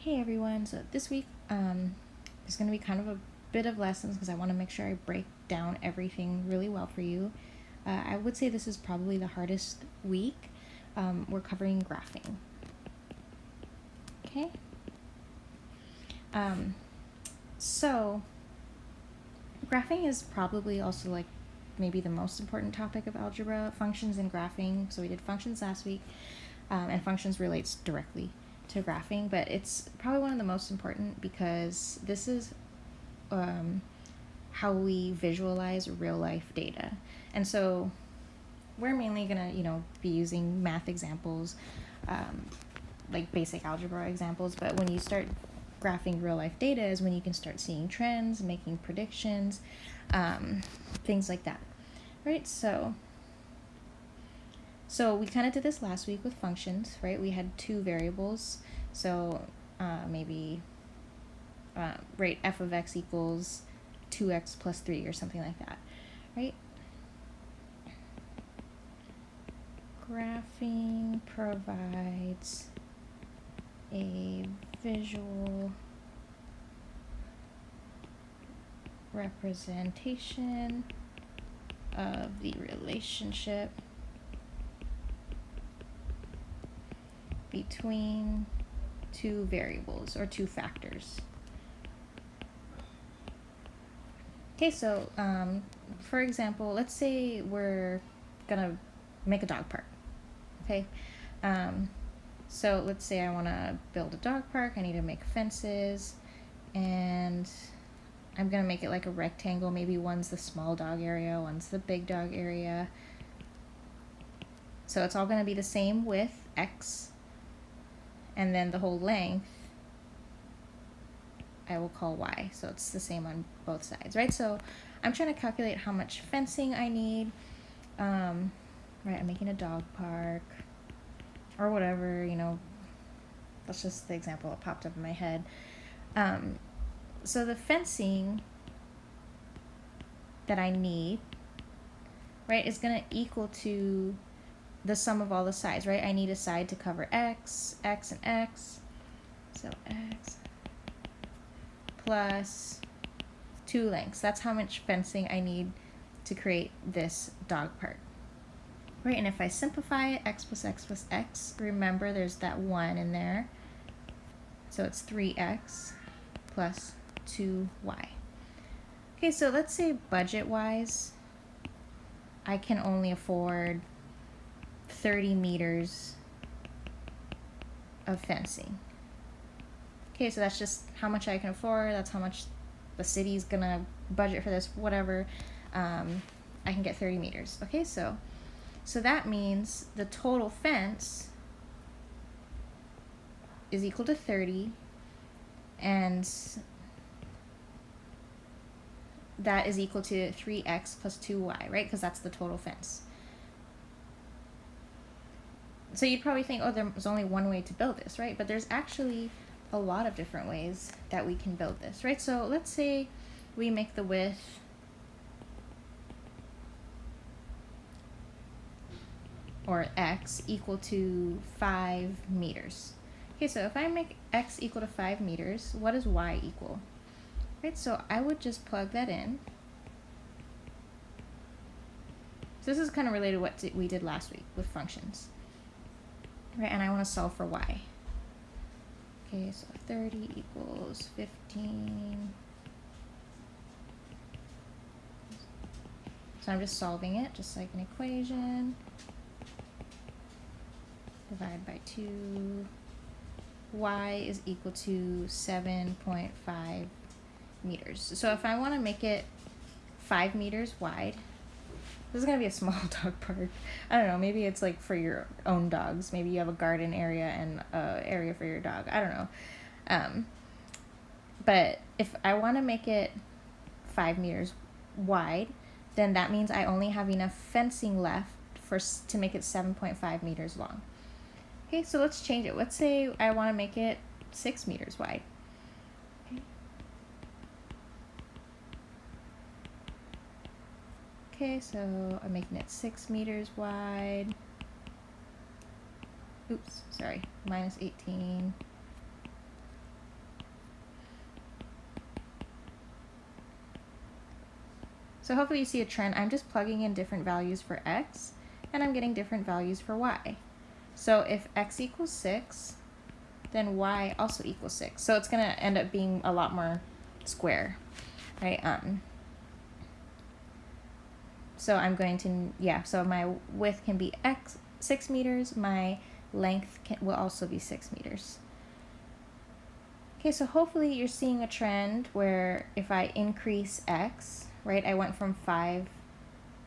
Hey everyone, so this week there's going to be kind of a bit of lessons because I want to make sure I break down everything really well for you. I would say this is probably the hardest week. We're covering graphing. Okay? So graphing is probably also like maybe the most important topic of algebra, functions and graphing. So we did functions last week, and functions relates directly to graphing, but it's probably one of the most important because this is how we visualize real life data. And so we're mainly gonna, be using math examples, like basic algebra examples, but when you start graphing real life data is when you can start seeing trends, making predictions, things like that, right? So we kind of did this last week with functions, right? We had two variables, so maybe right, f of x equals 2x plus 3 or something like that, right? Graphing provides a visual representation of the relationship between two variables or two factors. Okay, so for example, let's say we're gonna make a dog park. Okay, so let's say I want to build a dog park. I need to make fences, and I'm gonna make it like a rectangle. Maybe one's the small dog area, one's the big dog area. So it's all gonna be the same width, x, and then the whole length I will call y. So it's the same on both sides, right? So I'm trying to calculate how much fencing I need. Right, I'm making a dog park or whatever, that's just the example that popped up in my head. So the fencing that I need, right, is going to equal to the sum of all the sides, right? I need a side to cover x, x, and x. So x plus 2 lengths. That's how much fencing I need to create this dog park. Right, and if I simplify it, x plus x plus x, remember there's that 1 in there. So it's 3x plus 2y. Okay, so let's say budget-wise, I can only afford 30 meters of fencing. Okay, so that's just how much I can afford. That's how much the city's gonna budget for this, whatever. I can get 30 meters. Okay, so that means the total fence is equal to 30, and that is equal to 3x plus 2y, right? Because that's the total fence. So you'd probably think, oh, there's only one way to build this, right? But there's actually a lot of different ways that we can build this, right? So let's say we make the width or x equal to 5 meters. Okay, so if I make x equal to 5 meters, what does y equal? Right, so I would just plug that in. So this is kind of related to what we did last week with functions. Right, and I want to solve for y. Okay, so 30 equals 15. So I'm just solving it, just like an equation. Divide by 2. Y is equal to 7.5 meters. So if I want to make it 5 meters wide, this is going to be a small dog park. I don't know, maybe it's like for your own dogs. Maybe you have a garden area and an area for your dog. I don't know. But if I want to make it 5 meters wide, then that means I only have enough fencing left to make it 7.5 meters long. Okay, so let's change it. Let's say I want to make it 6 meters wide. Okay, so I'm making it 6 meters wide. Oops, sorry, minus 18. So hopefully you see a trend. I'm just plugging in different values for x, and I'm getting different values for y. So if x equals 6, then y also equals 6. So it's going to end up being a lot more square, right? So I'm going to, so my width can be 6 meters, my length will also be 6 meters. Okay, so hopefully you're seeing a trend where if I increase x, right, I went from 5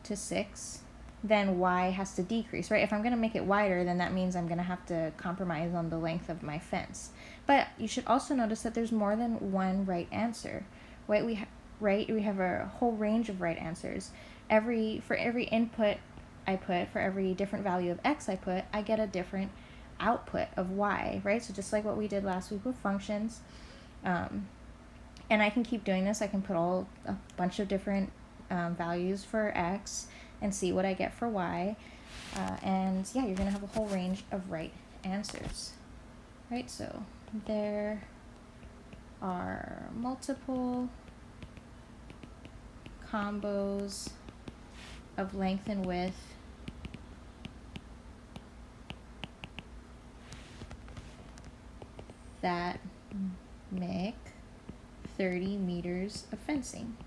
to 6, then y has to decrease, right? If I'm going to make it wider, then that means I'm going to have to compromise on the length of my fence. But you should also notice that there's more than one right answer, right? We have a whole range of right answers. For every input I put, for every different value of x I put, I get a different output of y, right? So just like what we did last week with functions, and I can keep doing this. I can put a bunch of different values for x and see what I get for y, and yeah, you're gonna have a whole range of right answers, right? So there are multiple combos of length and width that make 30 meters of fencing.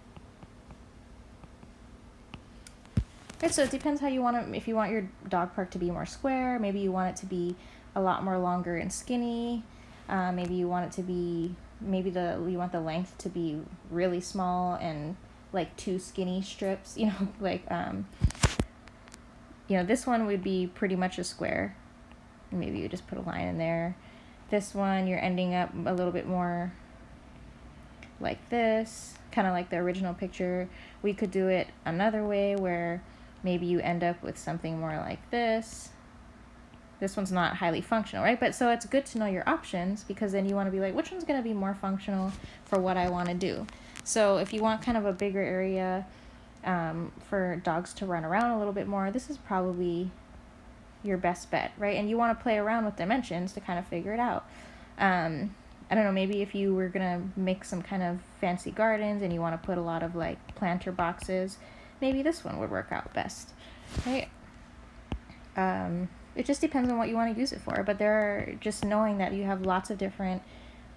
Okay, so it depends how you want it. If you want your dog park to be more square, maybe you want it to be a lot more longer and skinny. Maybe you want it to be, you want the length to be really small and like 2 skinny strips, like, this one would be pretty much a square. Maybe you just put a line in there. This one, you're ending up a little bit more like this, kind of like the original picture. We could do it another way where maybe you end up with something more like this. This one's not highly functional, right? But so it's good to know your options, because then you want to be like, which one's going to be more functional for what I want to do? So if you want kind of a bigger area for dogs to run around a little bit more, this is probably your best bet, right? And you want to play around with dimensions to kind of figure it out. I don't know, maybe if you were going to make some kind of fancy gardens and you want to put a lot of like planter boxes, maybe this one would work out best, right? It just depends on what you want to use it for. But just knowing that you have lots of different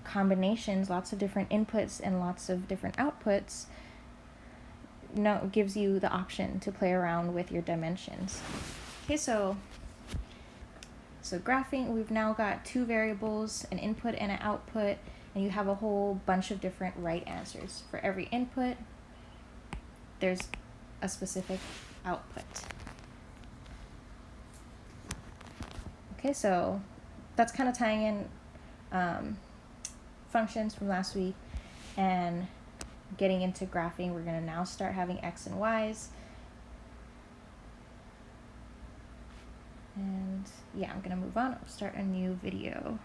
combinations, lots of different inputs, and lots of different outputs, gives you the option to play around with your dimensions. Okay, so graphing, we've now got 2 variables, an input and an output, and you have a whole bunch of different right answers. For every input, there's a specific output. Okay, so that's kind of tying in functions from last week and getting into graphing. We're going to now start having x and y's. And yeah, I'm going to move on. I'll start a new video.